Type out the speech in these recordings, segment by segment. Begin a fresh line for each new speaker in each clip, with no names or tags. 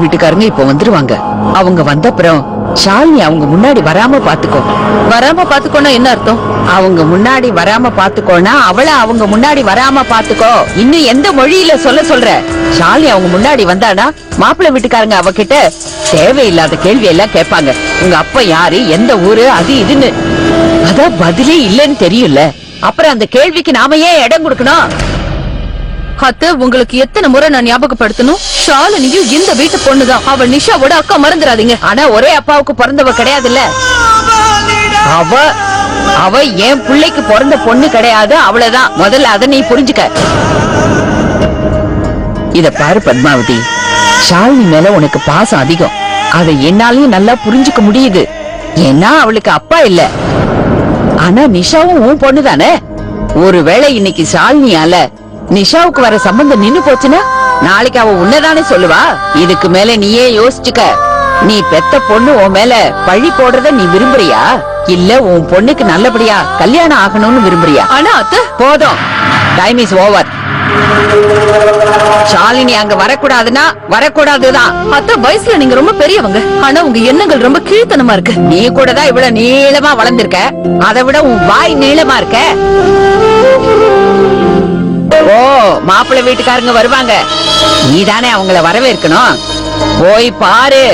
வீட்டுக்காரங்க இப்ப வந்துருவாங்க. அவங்க வந்தப்புறம் ஷாலினி அவங்க முன்னாடி வராம பாத்துக்கோ.
வராம பாத்துக்கோனா என்ன அர்த்தம்?
அவங்க முன்னாடி வராம பாத்துக்கோனா அவளை அவங்க முன்னாடி வராம பாத்துக்கோ. இன்னும் எந்த மொழியில சொல்ற? ஷாலினி அவங்க முன்னாடி வந்தானா மாப்பிள்ளை வீட்டுக்காரங்க அவகிட்ட தேவையில்லாத கேள்வி எல்லாம் கேட்பாங்க. உங்க அப்பா யாரு, எந்த ஊரு, அது இதுன்னு. அதான் பதிலே இல்லன்னு தெரியும்ல. அப்புறம் அந்த கேள்விக்கு நாம ஏன் இடம் கொடுக்கணும்?
அத்தை, உங்களுக்கு எத்தனை முறை நான் ஞாபகப்படுத்தணும்? ஷாலினியும் இந்த வீட்டு பொண்ணுதான். அவ நிஷாவோட அக்கா, மறந்துடாதீங்க.
ஆனா ஒரே அப்பாவுக்கு பிறந்தவ கிடையாதுல்ல. அவ என் பிள்ளைக்கு பிறந்த பொண்ணு கிடையாது, அவ்வளவுதான். முதல்ல அதை நீ புரிஞ்சுக்க. இத பாரு பத்மாவதி, ஷாலினி மேல உனக்கு பாசம் அதிகம். அதை என்னாலையும் நல்லா புரிஞ்சுக்க முடியுது. ஏன்னா அவளுக்கு அப்பா இல்ல. ஆனா நிஷாவும் உன் பொண்ணுதானே. ஒருவேளை இன்னைக்கு ஷாலினியால நிஷாவுக்கு வர சம்பந்தம் நின்னு போச்சுன்னா நாளைக்கு அவ உன்னதானே சொல்லுவா. இதுக்கு மேல நீயே யோசிச்சுக்க. நீ பெத்த பொண்ணு உன் மேல பழி போடுறத நீ விரும்புறியா, இல்ல உன் பொண்ணுக்கு நல்லபடியா கல்யாணம் ஆகணும்னு விரும்புறியா?
ஆனா அத்தை,
போதும், டைம் இஸ் ஓவர். ஷாலினி அங்க வரக்கூடாதுன்னா வரக்கூடாதுதான்.
அத்தை, வயசுல நீங்க ரொம்ப பெரியவங்க. ஆனா உங்க எண்ணங்கள் ரொம்ப கீழ்த்தனமா இருக்கு.
நீ கூட தான் இவ்வளவு நீளமா வளர்ந்திருக்க. அதை விட உன் வாய் நீளமா இருக்க. ஓ, மாப்பிள்ளை வீட்டுக்காரங்க வருவாங்க. நீதானே அவங்கள வரவேற்கணும். போய் பாரு.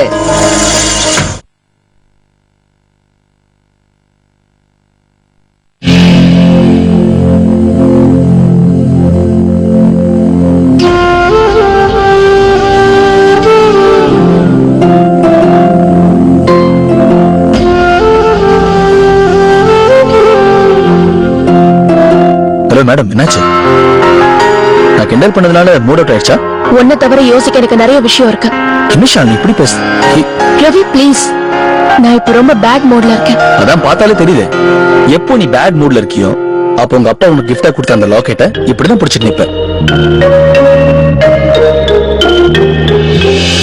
ஹலோ மேடம், என்னாச்சு? நான் கிண்டல் பண்ணதுனால மூட் அவுட் ஆயிடுச்சா?
உன்னை தவிர யோசிக்க எனக்கு நிறைய விஷயம் இருக்கு.
என்ன ஷாலினி இப்படி பேசு?
ரவி ப்ளீஸ், நான் இப்ப ரொம்ப பேட் மூட்ல இருக்கேன்.
அதான் பார்த்தாலே தெரியுது. எப்போ நீ பேட் மூட்ல இருக்கியோ அப்போ உங்க அப்பா உனக்கு கிஃப்டா கொடுத்த அந்த லாக்கெட்டை இப்படிதான் பிடிச்சிட்டு நிப்ப.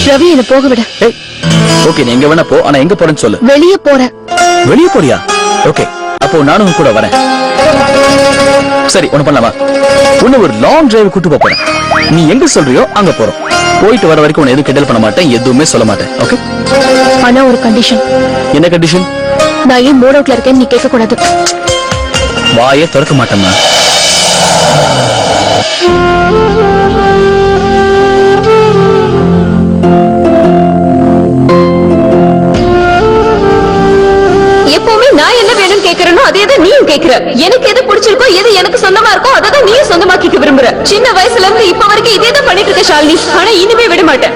ரவி, என்ன போக விட.
ஓகே, நீ எங்க வேணா போ, ஆனா எங்க போறேன்னு சொல்லு.
வெளியே போறேன்.
வெளியே போறியா? ஓகே, அப்போ நானும் கூட வரேன். சரி, ஒண்ணு பண்ணலாமா? உன்னை ஒரு லாங் டிரைவ் கூட்டு போறேன். நீ எங்க சொல்றியோ அங்க போறோம். போயிட்டு வர வரைக்கும் உன்னை எதுவும் கிண்டல் பண்ண மாட்டேன், எதுவுமே சொல்ல மாட்டேன். ஓகே?
ஆனா ஒரு கண்டிஷன்.
என்ன கண்டிஷன்?
நான் ஏன் மூட் அவுட்ல இருக்கேன்னு நீ கேட்க கூடாது.
வாயே திறக்க மாட்டேம்மா.
எப்பவுமே நான் என்ன வேணும் கேக்குறேனோ அதே தான் நீயும் கேக்குற. எனக்கு எது பிடிச்சிருக்கோ, எது எனக்கு சொந்தமா இருக்கோ அதை தான் நீயும் சொந்தமாக்கிக்க விரும்புற. சின்ன வயசுல இருந்து இப்ப வரைக்கும் இதே தான் பண்ணிட்டு இருக்க ஷாலினி. ஆனா இனிமே விட மாட்டேன்.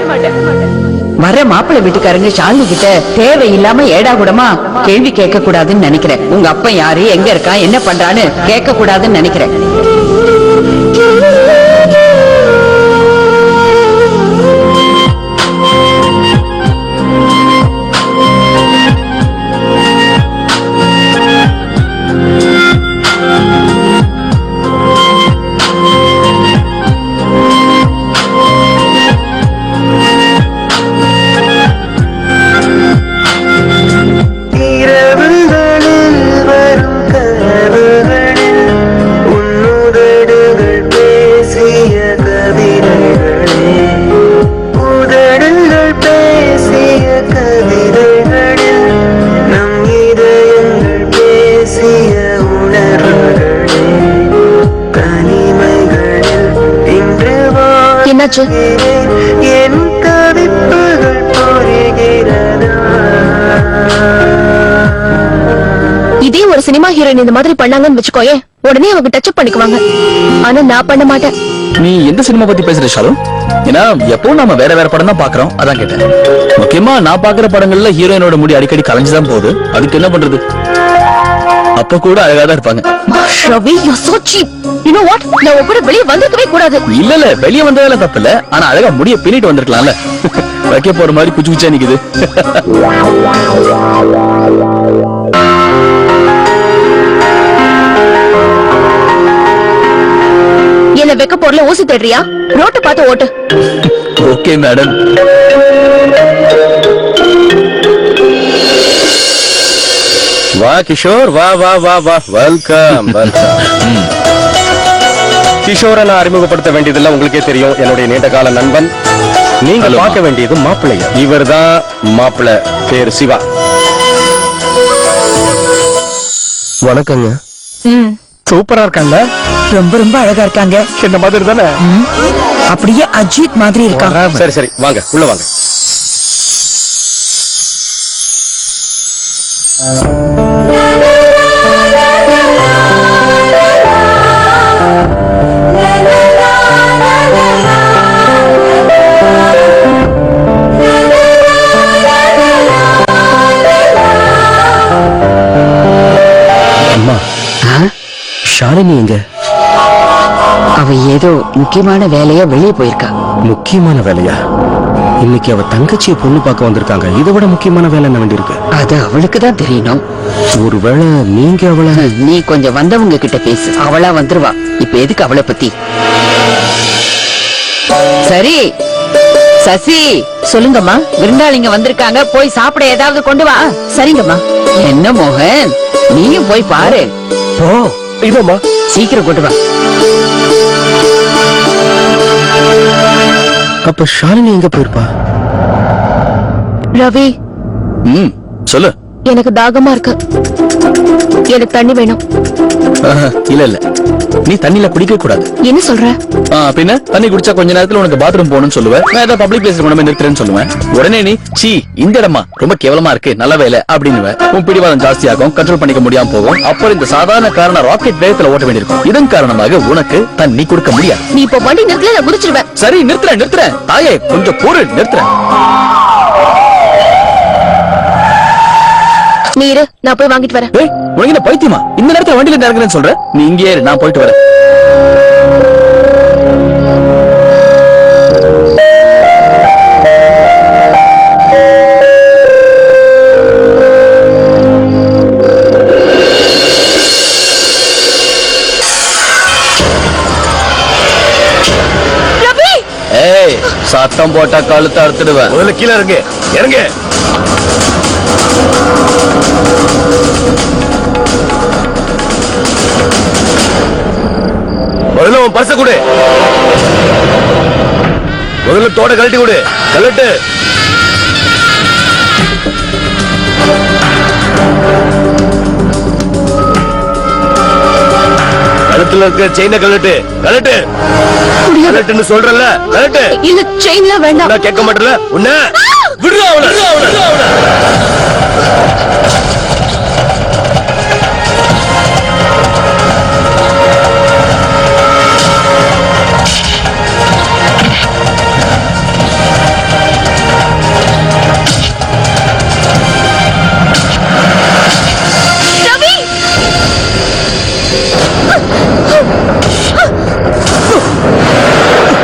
வர மாப்பிள்ளை வீட்டுக்காரங்க ஷாலினி கிட்ட தேவையில்லாம ஏடா கூடமா கேள்வி கேட்க கூடாதுன்னு நினைக்கிறேன். உங்க அப்பா யாரு, எங்க இருக்கான், என்ன பண்றான்னு கேட்க கூடாதுன்னு நினைக்கிறேன்.
என்னாச்சு? இதே ஒரு சினிமா ஹீரோயின் இந்த மாதிரி பண்ணாங்கன்னு வச்சுக்கோயே, உடனே அவங்க டச் பண்ணிக்குவாங்க. ஆனா நான் பண்ண மாட்டேன்.
நீ எந்த சினிமா பத்தி பேசுற ஷாலு? ஏன்னா எப்பவும் நாம வேற வேற படம் தான் பாக்குறோம், அதான் கேட்டேன். முக்கியமா நான் பாக்குற படங்கள்ல ஹீரோயினோட முடி அடிக்கடி கலைஞ்சுதான் போகுது. அதுக்கு என்ன பண்றது? அப்ப கூட அழகாதான் இருப்பாங்க.
Ravi, you're so cheap. You know what? நான் உன் கூட வெளியே வந்திருக்கவே கூடாது.
இல்ல வெளியே வந்ததால தப்பு இல்ல, ஆனா அழகா முடிய பின்னிட்டு வந்திருக்கலாம்ல. வைக்க போற மாதிரி குச்சி குச்சா நிக்குது.
என்ன வெக்க போறல ஊசி தேடுறியா? ரோட்ட பார்த்து ஓட்டு.
Okay madam.
வா கிஷோர், வா வா வா வா, வெல்கம் வெல்கம். கிஷோரை நான் அறிமுகப்படுத்த வேண்டியதில்லை, உங்களுக்கே தெரியும், என்னுடைய நீண்ட கால நண்பன். நீங்க
Hello,
பார்க்க வேண்டியது மாப்பிள்ளைய. இவர்தான் மாப்பிள்ளை, பேரு சிவா. வணக்கங்க.
சூப்பரா இருக்காங்க.
ரொம்ப ரொம்ப அழகா இருக்காங்க.
இந்த மாதிரி தானே?
அப்படியே அஜித் மாதிரி இருக்காங்க.
சரி சரி, வாங்க உள்ள வாங்க. அம்மா, ஷாலினி எங்க?
அவ ஏதோ முக்கியமான வேலையா வெளியே போயிருக்கா.
முக்கியமான வேலையா? இன்னைக்கு அவ தங்கச்சியை பொண்ணு பார்க்க வந்திருக்காங்க. இதை விட முக்கியமான வேலை என்ன வேண்டியிருக்கு?
அது அவளுக்கு தான் தெரியணும்.
ஒருவேளை நீங்க அவளை...
நீ கொஞ்சம் வந்தவங்க கிட்ட பேசு. அவளா வந்துருவா. இப்ப எதுக்கு அவளை பத்தி? சரி சசி, சொல்லுங்கம்மா. விருந்தாளிங்க வந்திருக்காங்க, போய் சாப்பிட ஏதாவது கொண்டு வா. சரிங்கம்மா. என்ன மோகன், நீயும் போய் பாரு. போ.
இதோமா,
சீக்கிரம் கொண்டு வா.
அப்ப ஷாலினி எங்க போயிருப்பா?
ரவி,
சொல்லு.
எனக்கு தாகமா இருக்கு. எனக்கு தண்ணி வேணும்.
இல்ல இல்ல, நீ தண்ணில குடிக்க கூடாது.
என்ன சொல்ற?
பின்ன தண்ணி குடிச்சா கொஞ்ச நேரத்துல உனக்கு பாத்ரூம் போகணும்னு சொல்லுவேன். நான் ஏதாவது பப்ளிக் பிளேஸ்ல கொண்டு போய் நிறுத்துறேன்னு சொல்லுவேன். உடனே நீ சீ இந்த இடமா ரொம்ப கேவலமா இருக்கு, நல்ல வேலை அப்படின்னு உன் பிடிவாதம் ஜாஸ்தியாகும், கண்ட்ரோல் பண்ணிக்க முடியாம போகும். அப்புறம் இந்த சாதாரண காரண ராக்கெட் வேகத்துல ஓட்ட வேண்டியிருக்கும். இதன் காரணமாக உனக்கு தண்ணி கொடுக்க முடியாது.
நீ இப்ப வண்டி நிறுத்தல, நான் குதிச்சிருவேன்.
சரி நிறுத்துறேன். தாயே கொஞ்சம் பொறு, நிறுத்துறேன்.
நீ இரு, நான் போய் வாங்கிட்டு வரேன்.
ஏய், உனக்கு என்ன பைத்தியமா? இந்த நேரத்துல வண்டியில இறங்குறேன்னு சொல்ற? நீ இங்கே இரு, நான் போயிட்டு வரேன். ஏய், சத்தம் போட்டா கழுத்தை அறுத்துடுவேன்.
முதல்ல கீழே இறங்க. முதல்ல உன் பர்ச கொடு. முதல்ல தோட கழட்டி கொடு. கழட்டு. கழுத்துல இருக்க செயினை கழட்டு. கழட்டுன்னு சொல்றல, கழட்டு.
இல்ல, செயின்லாம் வேண்டாம்.
நான் கேட்க மாட்டேல உன்ன. விடுறா அவள.
ரவி!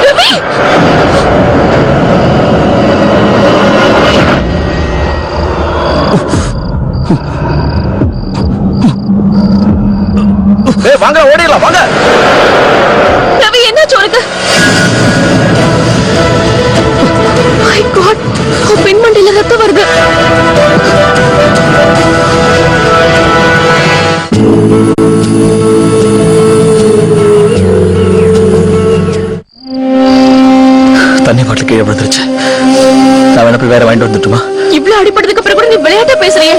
ரவி!
ஏய் வாங்க, ஓடிடலாம் வாங்க.
ரவி, என்னாச்சு உனக்கு? My God, உன் பின்மண்டையில ரத்தம் வருது.
தண்ணி பாட்டில் கீழே விழுந்துருச்சு. நான் வேணா போய் வேற வாங்கிட்டு வந்துட்டுமா?
இவ்வளவு அடிபட்டதுக்கு அப்புறம் கூட நீ விளையாட்டா பேசுறியே.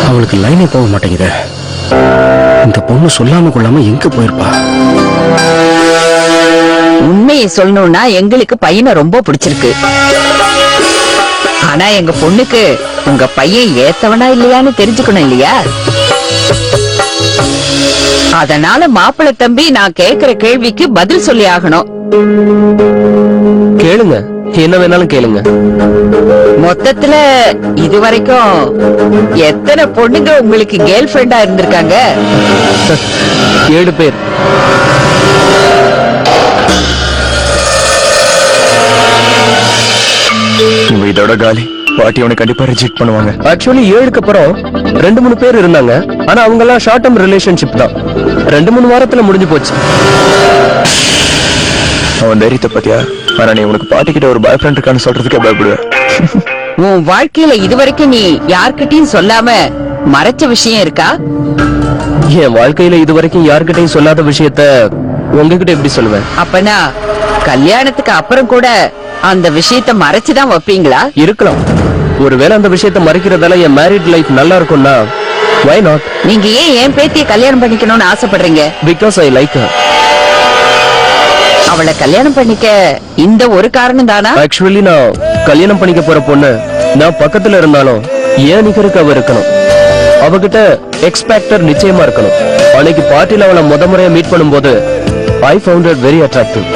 அவளுக்கு லைனே போக மாட்டேங்குது. இந்த பொண்ணு சொல்லாம கொள்ளாம எங்க போயிருப்பா?
உண்மையை சொல்லணும்னா எங்களுக்கு பையனை ரொம்ப பிடிச்சிருக்கு. ஆனா எங்க பொண்ணுக்கு உங்க பையன் ஏத்தவனா இல்லையான்னு தெரிஞ்சுக்கணும் இல்லையா? அதனால மாப்பிள்ளை தம்பி, நான் கேக்குற கேள்விக்கு பதில் சொல்லி ஆகணும்.
கேளுங்க, என்ன வேணாலும் கேளுங்க.
மொத்தத்துல இதுவரைக்கும் எத்தனை பொண்ணுங்க உங்களுக்கு கேர்ள் ஃபிரெண்டா இருந்திருக்காங்க?
7 பேர்.
இதோட காலி. பாட்டி அவனை கண்டிப்பா ரிஜெக்ட் பண்ணுவாங்க.
ஆக்சுவலி 7க்கு அப்புறம் 2-3 பேர் இருந்தாங்க. ஆனா அவங்க எல்லாம் ஷார்ட் டர்ம் ரிலேஷன்ஷிப் தான். 2-3 வாரத்துல முடிஞ்சு போச்சு.
அவன் தைரியத்தை பத்தியா? ஆனா நீ உனக்கு பாட்டிக்கிட்ட ஒரு பாய் ஃப்ரெண்ட் இருக்கான்னு சொல்றதுக்கே பயப்படுவேன்.
உன் வாழ்க்கையில இதுவரைக்கும் நீ யார்கிட்டயும் சொல்லாம மறைச்ச விஷயம் இருக்கா?
என் வாழ்க்கையில இதுவரைக்கும் யார்கிட்டயும் சொல்லாத விஷயத்த உங்ககிட்ட எப்படி சொல்லுவேன்?
அப்பனா கல்யாணத்துக்கு அப்புறம் கூட அந்த விஷயத்த மறைச்சுதான் வைப்பீங்களா?
இருக்கலாம். ஒருவேளை அந்த விஷயத்த மறைக்கிறதால என் மேரிட் லைஃப் நல்லா இருக்கும்னா why not?
நீங்க ஏன் என் பேத்திய கல்யாணம் பண்ணிக்கணும்னு ஆசைப்படுறீங்க?
Because I like her.
அவளை கல்யாணம் பண்ணிக்க இந்த ஒரு காரணம் தானா?
ஆக்சுவலி நான் கல்யாணம் பண்ணிக்க போற பொண்ணு நான் பக்கத்துல இருந்தாலும் ஏன் நிகருக்கு அவ இருக்கணும். அவகிட்ட எக்ஸ்பெக்டர் நிச்சயமா இருக்கணும். அன்னைக்கு பார்ட்டில அவளை முறையா மீட் பண்ணும்போது I found her very attractive,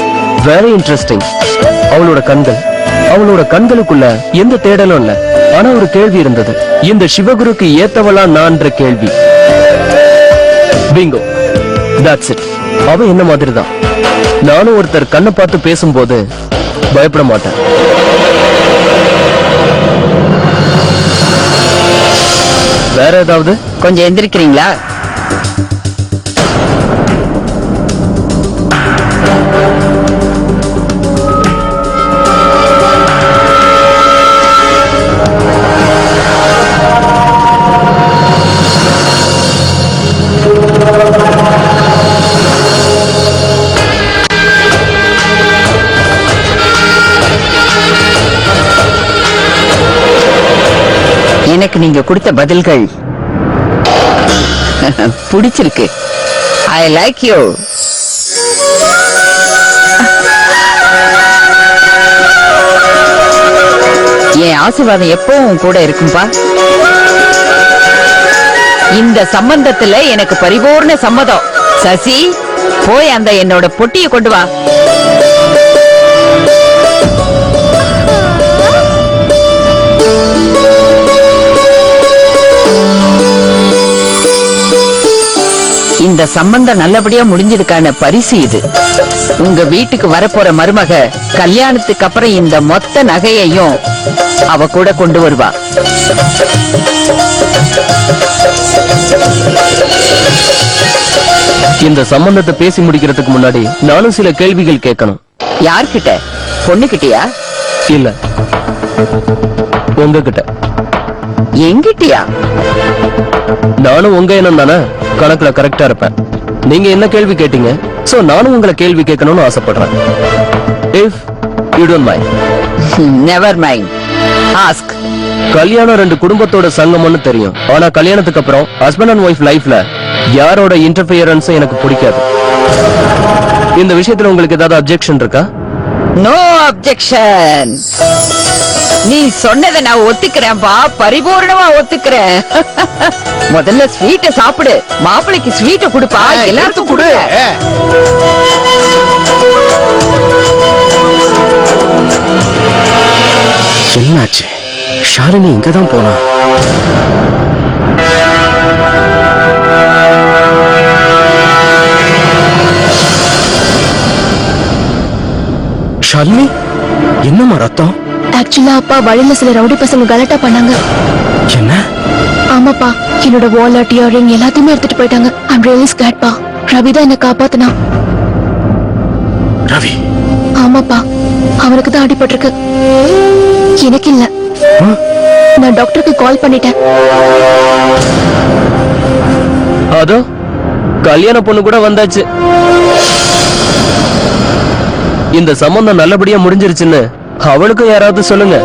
very interesting. அவளோட கண்களுக்குள்ள எந்த தேடலும் இல்ல. ஆனா ஒரு கேள்வி இருந்தது, இந்த சிவகுருக்கு ஏத்தவளா நான்ற கேள்வி. Bingo, that's it. அவ என்ன மாதிரி தான். நானும் ஒருத்தர் கண்ணை பார்த்து பேசும்போது பயப்பட மாட்டேன். வேற ஏதாவது?
கொஞ்சம் எந்திரிக்கிறீங்களா? எனக்கு நீங்க கொடுத்த பதில்கள் பிடிச்சிருக்கு. I like you. என் ஆசீர்வாதம் எப்பவும் கூட இருக்கும்பா. இந்த சம்பந்தத்துல எனக்கு பரிபூர்ண சம்மதம். சசி, போய் அந்த என்னோட பொட்டியை கொண்டு வா. இந்த சம்பந்தம் நல்லபடியா முடிஞ்சதுக்கான பரிசு இது. உங்க வீட்டுக்கு வரப்போற மருமக கல்யாணத்துக்கு அப்புறம் இந்த மொத்த நகையையும் அவ கூட கொண்டு வருவா.
இந்த சம்பந்தத்தை பேசி முடிக்கிறதுக்கு முன்னாடி நானும் சில கேள்விகள் கேட்கணும்.
யார்கிட்ட? பொண்ணுகிட்டயா?
இல்ல, உங்ககிட்ட.
எங்கிட்டயா?
நானும் உங்க எண்ணம் தானே, கணக்குல கரெக்டா இருப்பேன். நீங்க என்ன கேள்வி கேட்டீங்க, சோ நானும் உங்களை கேள்வி கேட்கணும்னு ஆசைப்படுறேன். If you don't mind.
Never mind. Ask.
கல்யாணம் ரெண்டு குடும்பத்தோட சங்கமம்னு தெரியும். ஆனா கல்யாணத்துக்கு அப்புறம் ஹஸ்பண்ட் அண்ட் ஒய்ஃப் லைஃப்ல யாரோட இன்டர்ஃபியரன்ஸும் எனக்கு பிடிக்காது. இந்த விஷயத்துல உங்களுக்கு ஏதாவது அப்ஜெக்ஷன் இருக்கா?
No objection. நீ சொன்னதை நான் ஒத்துக்கிறேன்பா, பரிபூர்ணமா ஒத்துக்கிறேன். முதல்ல ஸ்வீட்டை சாப்பிடு. மாப்பிளைக்கு ஸ்வீட்டை கொடுப்பா, எல்லாருக்கும் கொடு.
என்னாச்சு? ஷாலினி இங்கதான் போனா. ஷாலினி, என்னம்மா ரத்தம்?
ஆக்சுவலா அப்பா வழியில சில ரவுடி பசங்க கலாட்டா பண்ணாங்க.
என்ன?
ஆமாப்பா, என்னோட வாலெட், இயரிங் எல்லாத்தையுமே எடுத்துட்டு போயிட்டாங்க. ஐம் ரியலி ஸ்கேர்ட் பா. ரவி தான் என்ன காப்பாத்துனா.
ரவி?
ஆமாப்பா, அவனுக்கு தான் அடிபட்டிருக்கு, எனக்கு இல்ல. நான் டாக்டருக்கு கால் பண்ணிட்டேன்.
அதோ கல்யாண பொண்ணு கூட வந்தாச்சு. இந்த சம்பந்தம் நல்லபடியா முடிஞ்சிருச்சுன்னு அவளுக்கும் யாராவது சொல்லுங்க.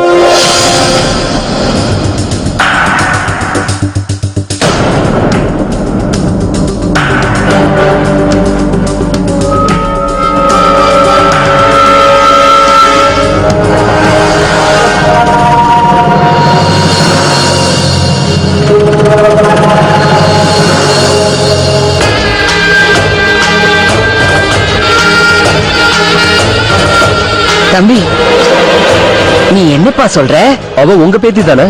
தம்பி, நீ என்னப்பா சொல்ற?
அவ உங்க பேத்தி தானே,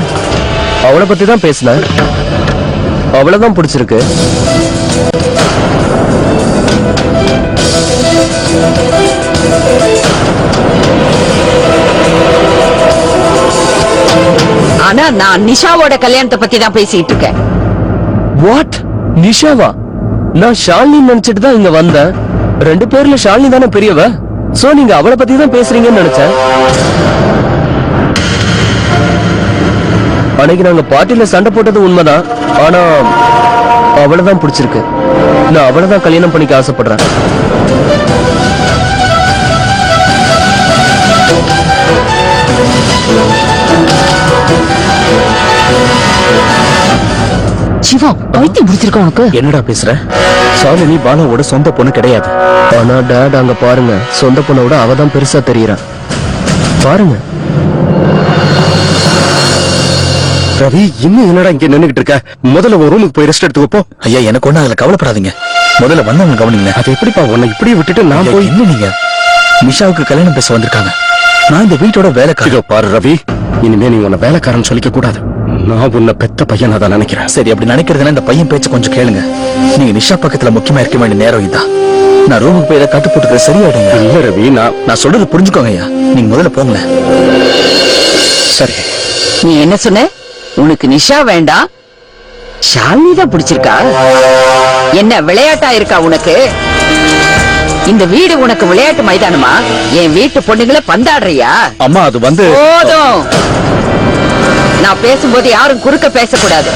அவளை பத்தி தான் பேசின. அவளதான் பிடிச்சிருக்கு.
ஆனா நான் நிஷாவோட கல்யாணத்தை பத்தி தான் பேசிட்டு இருக்கேன்.
வாட்? நிஷாவா? நான் ஷாலினி நினைச்சிட்டு தான் இங்க வந்தேன். ரெண்டு பேர்ல ஷாலினி தானே பெரியவ. சோ நீங்க அவளை பத்தி தான் பேசுறீங்கன்னு நினைச்சேன். அன்னைக்கு நாங்க பார்ட்டில சண்டை போட்டது உண்மைதான். ஆனா அவளைதான் பிடிச்சிருக்கு. நான் அவளைதான் கல்யாணம் பண்ணிக்க ஆசைப்படுறேன்.
சிவா, பைத்தியம் பிடிச்சிருக்க உனக்கு?
என்னடா பேசுற? ஷாலினி பாலாவோட சொந்த பொண்ணு கிடையாது.
ஆனா டாட் அங்க பாருங்க, சொந்த பொண்ணோட அவதான் பெருசா தெரியறான். பாருங்க.
ரவி, இன்னும் என்னடா இங்க நின்னுகிட்டு இருக்க? முதல்ல ஒரு ரூமுக்கு போய் ரெஸ்ட் எடுத்துக்கோ.
ஐயா, எனக்கு ஒண்ணு அதுல கவலைப்படாதீங்க. முதல்ல வந்தவங்க கவனிங்க.
அது எப்படிப்பா உன்னை இப்படியே விட்டுட்டு நான் போய்?
என்ன நீங்க நிஷாவுக்கு கல்யாணம் பேச வந்திருக்காங்க. நான் இந்த வீட்டோட வேலைக்காரன்.
இதோ பாரு ரவி, இனிமே நீ உன்னை வேலைக்காரன் சொல்லிக்க கூடாது. நான் உன்னை பெத்த பையனா தான் நினைக்கிறேன்.
சரி, அப்படி நினைக்கிறதுனா இந்த பையன் பேச்ச கொஞ்சம் கேளுங்க. நீங்க நிஷா பக்கத்துல முக்கியமா இருக்க வேண்டிய நேரம் இதான். நான் ரூமுக்கு போய் கட்டு போட்டுக்கிறது சரியாயிடுங்க.
இல்ல ரவி,
நான் சொல்றது புரிஞ்சுக்கோங்க ஐயா. நீங்க முதல்ல போங்களேன்.
சரி.
நீ என்ன சொன்ன? உனக்கு நிஷா வேண்டாம், ஷாலினி தான் பிடிச்சிருக்கா? என்ன விளையாட்டா இருக்கா உனக்கு? இந்த வீடு உனக்கு விளையாட்டு மைதானமா? என் வீட்டு பொண்ணுங்களை பந்தாடுறியா?
அம்மா, அது வந்து
போதும். நான் பேசும்போது யாரும் குறுக்க பேசக்கூடாது.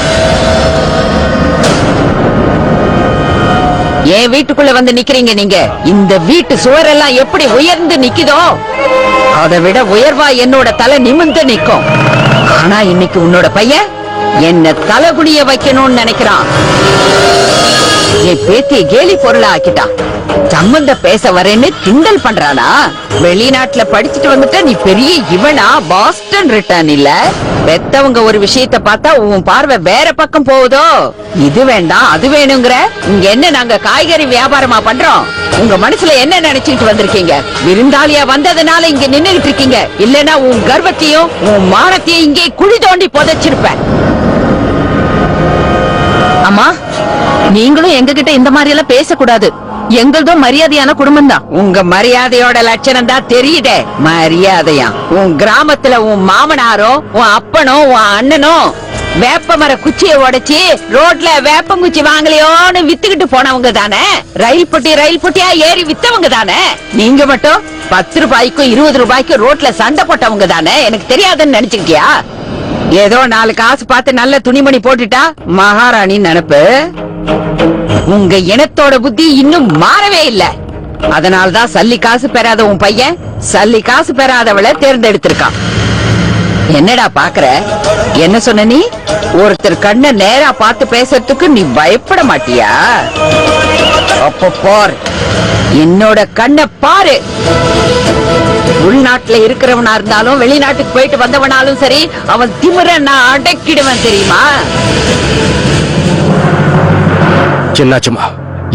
என் வீட்டுக்குள்ள வந்து நிக்கிறீங்க நீங்க. இந்த வீட்டு சுவரெல்லாம் எப்படி உயர்ந்து நிக்குதோ அதை விட உயர்வா என்னோட தலை நிமிர்ந்து நிக்கும். ஆனா இன்னைக்கு உன்னோட பையன் என்ன தலைகுனிய வைக்கணும்னு நினைக்கிறான். என் பேத்திய கேலி பொருளா ஆக்கிட்டான். சம்பந்த பேச வரேன்னு கிண்டல் பண்றானா? வெளிநாட்டுல படிச்சுட்டு வந்துட்ட நீ பெரிய இவனா? பாஸ்டன் ரிட்டர்ன் இல்ல. பெத்தவங்க ஒரு விஷயத்த பார்த்தா உன் பார்வை வேற பக்கம் போகுதோ? இது வேண்டாம் அது வேணுங்கிற. இங்க என்ன நாங்க காய்கறி வியாபாரமா பண்றோம்? உங்க மனசுல என்ன நினைச்சிட்டு வந்திருக்கீங்க? விருந்தாளியா வந்ததுனால இங்க நின்னுகிட்டு இருக்கீங்க. இல்லனா உன் கர்வத்தையும் உன் மானத்தையும் இங்கே குழி தோண்டி புதைச்சிருப்பேன். அம்மா, நீங்களும் எங்க கிட்ட இந்த மாதிரி எல்லாம் பேசக்கூடாது. எங்களதும் மரியாதையான குடும்பம் தான். உங்க மரியாதையோட லட்சணம் தான் தெரியுதே. மரியாதையா? உன் கிராமத்துல உன் மாமனாரோ உன் அப்பனோ உன் அண்ணனோ வேப்பமர குச்சியை உடைச்சி ரோட்ல வேப்பங்குச்சி வாங்கலையோன்னு வித்துக்கிட்டு போனவங்க தானே. ரயில் பொட்டியா ஏறி வித்தவங்க தானே. நீங்க மட்டும் 10 ரூபாய்க்கும் 20 ரூபாய்க்கும் ரோட்ல சண்டை போட்டவங்க தானே. எனக்கு தெரியாதுன்னு நினைச்சுக்கியா? ஏதோ 4 காசு பார்த்து நல்ல துணிமணி போட்டுட்டா மகாராணி நினைப்பு. உங்க இனத்தோட புத்தி இன்னும் மாறவே இல்ல. அதனால்தான் சல்லி காசு பெறாத உன் பையன் சல்லி காசு பெறாதவளை தேர்ந்தெடுத்திருக்கான். என்னடா பாக்குற? என்ன சொன்ன நீ? ஒருத்தர் கண்ண நேரா பார்த்து பேசுறதுக்கு நீ பயப்பட மாட்டியா? அப்ப பார், என்னோட கண்ண பாரு. உள்நாட்டுல இருக்கிறவனா இருந்தாலும் வெளிநாட்டுக்கு போயிட்டு வந்தவனாலும் சரி, அவன் திமிர நான் அடக்கிடுவேன், தெரியுமா?
என்னாச்சுமா?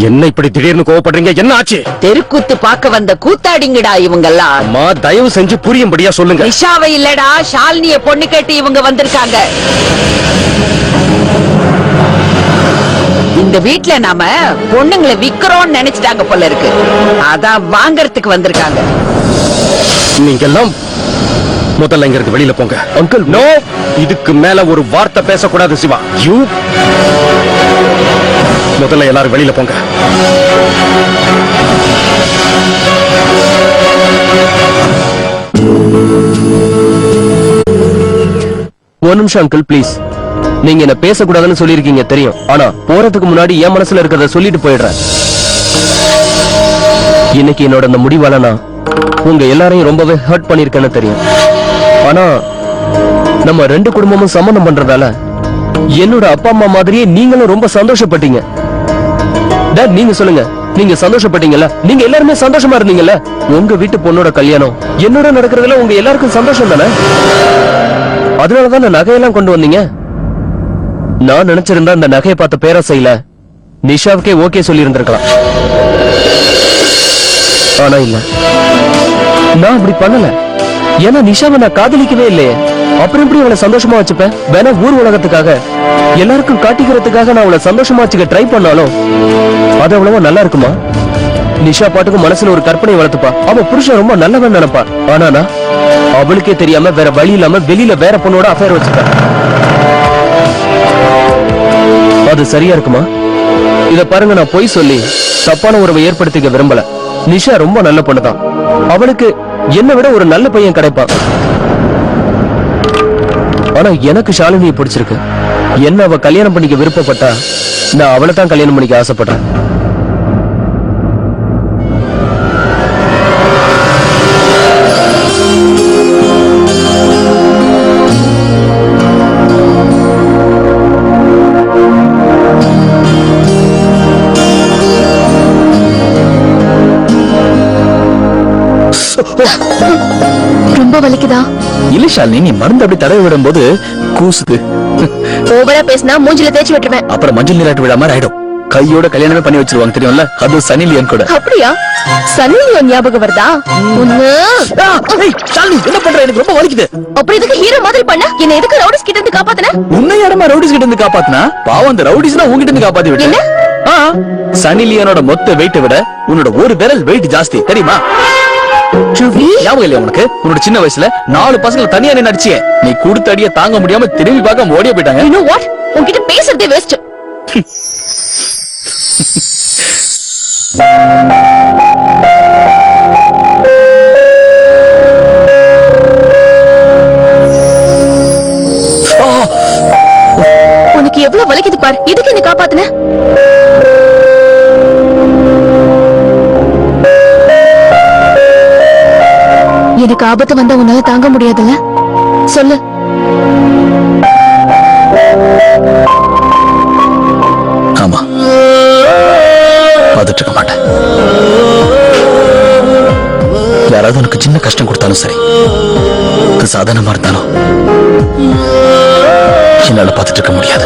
என்ன இப்படி திடீர்னு கோவப்படுறீங்க? என்ன ஆச்சு?
தெருக்கூத்து பார்க்க வந்த கூத்தாடிங்கடா இவங்கெல்லாம்.
அம்மா, தயவு செஞ்சு புரியும்படியா சொல்லுங்க.
நிஷாவை இல்லடா, ஷாலினிய பொண்ணு கேட்டு இவங்க வந்திருக்காங்க. இந்த வீட்ல நாம பொண்ணுங்களை விக்கிறோம்னு நினைச்சிட்டாங்க போல இருக்கு. அதான் வாங்கறதுக்கு வந்திருக்காங்க.
நீங்க எல்லாம் முதல்ல இங்க இருந்து வெளியில போங்க.
அங்கிள்,
நோ, இதுக்கு மேல ஒரு வார்த்தை பேசக்கூடாது சிவா. யூ முதல்ல எல்லாரும் வெளியில போங்க.
ஒரு நிமிஷம் அங்கிள், பிளீஸ். நீங்க என்ன பேசக்கூடாதுன்னு சொல்லிருக்கீங்க தெரியும். ஆனா போறதுக்கு முன்னாடி என் மனசுல இருக்கிறத சொல்லிட்டு போயிடுறேன். இன்னைக்கு என்னோட அந்த முடிவால நான் உங்க எல்லாரையும் ரொம்பவே ஹர்ட் பண்ணிருக்கேன்னு தெரியும். ஆனா நம்ம 2 குடும்பமும் சம்பந்தம் பண்றதால என்னோட அப்பா அம்மா மாதிரியே நீங்களும் ரொம்ப சந்தோஷப்பட்டீங்க. டாட், நீங்க சொல்லுங்க, நீங்க சந்தோஷப்பட்டீங்கல்ல? நீங்க எல்லாருமே சந்தோஷமா இருந்தீங்கல்ல? உங்க வீட்டு பொண்ணோட கல்யாணம் என்னோட நடக்கிறதுல உங்க எல்லாருக்கும் சந்தோஷம் தானே? அதனாலதான் நான் நகையெல்லாம் கொண்டு வந்தீங்க. நான் நினைச்சிருந்தா அந்த நகையை பார்த்த பேராசையில நிஷாவுக்கே ஓகே சொல்லி இருந்திருக்கலாம். ஆனா இல்ல, நான் அப்படி பண்ணல. ஏன்னா நிஷாவை நான் காதலிக்கவே இல்லையே. அப்புறம் எப்படி அவளை சந்தோஷமா வச்சுப்பேன்? வேணா ஊர் உலகத்துக்காக எல்லாருக்கும் காட்டிக்கிறதுக்காக நான் அவளை சந்தோஷமா வச்சுக்க ட்ரை பண்ணாலும் அது அவ்வளவா நல்லா இருக்குமா? நிஷா பாட்டுக்கு மனசுல ஒரு கற்பனை வளர்த்துப்பா. அவ புருஷன் ரொம்ப நல்லவன் நினைப்பா. ஆனா நான் அவளுக்கே தெரியாம வேற வழி இல்லாம வெளியில வேற பொண்ணோட அஃபேர் வச்சுப்பேன். அது சரியா இருக்குமா? இத பாருங்க, நான் பொய் சொல்லி தப்பான உறவை ஏற்படுத்திக்க விரும்பல. நிஷா ரொம்ப நல்ல பொண்ணுதான். அவளுக்கு என்னை விட ஒரு நல்ல பையன் கிடைப்பான். ஆனா எனக்கு ஷாலினியை பிடிச்சிருக்கு. என்ன அவ கல்யாணம் பண்ணிக்க விருப்பப்பட்டா நான் அவளை தான் கல்யாணம் பண்ணிக்க ஆசைப்படுறேன்.
ரொம்ப வலிக்குதா?
இல்ல ஷாலினி, நீ மருந்து அப்படி தடவி விடும்போது கூசுது.
ஓவரா பேசினா மூஞ்சில தேய்ச்சி விட்டுருவேன்.
அப்புறம் மஞ்சள் நீராட்டு விழா மாதிரி ஆயிடும். கையோட கல்யாணமே பண்ணி வச்சிருவாங்க தெரியும்ல, அது சனி லியோன் கூட.
அப்படியா? சன்னி லியோன் ஞாபகம் வருதா? ஒண்ணு
ஷாலினி என்ன பண்ற? எனக்கு ரொம்ப வலிக்குது.
அப்படி எதுக்கு ஹீரோ மாதிரி பண்ண? என்ன எதுக்கு ரவுடிஸ் கிட்ட இருந்து காப்பாத்துன?
உன்னை யாரமா ரவுடிஸ் கிட்ட இருந்து காப்பாத்துனா? பாவம், அந்த ரவுடிஸ் தான் உன்கிட்ட இருந்து காப்பாத்தி விட்டு. சனி லியோனோட மொத்த வெயிட்ட விட உன்னோட ஒரு விரல் வெயிட் ஜாஸ்தி தெரியுமா? ஞாபகம் இல்லையா உனக்கு? உன்னோட சின்ன வயசுல 4 பசங்களை தனியா நின்னு அடிச்சியே. நீ கொடுத்த அடிய தாங்க முடியாம திரும்பி பார்க்க ஓடிய போயிட்டாங்க.
You know what? உன்கிட்ட பேசுறதே வேஸ்ட். உனக்கு எவ்வளவு வலிக்குது பார். எதுக்கு என்ன காப்பாத்துன? எனக்கு ஆபத்து வந்தா உன்னால தாங்க முடியாதுல்ல? சொல்லு.
ஆமா, பார்த்துட்டு இருக்க மாட்டேன். யாராவது உனக்கு சின்ன கஷ்டம் கொடுத்தாலும் சரி, அது சாதாரணமா இருந்தாலும் என்னால பார்த்துட்டு இருக்க முடியாது.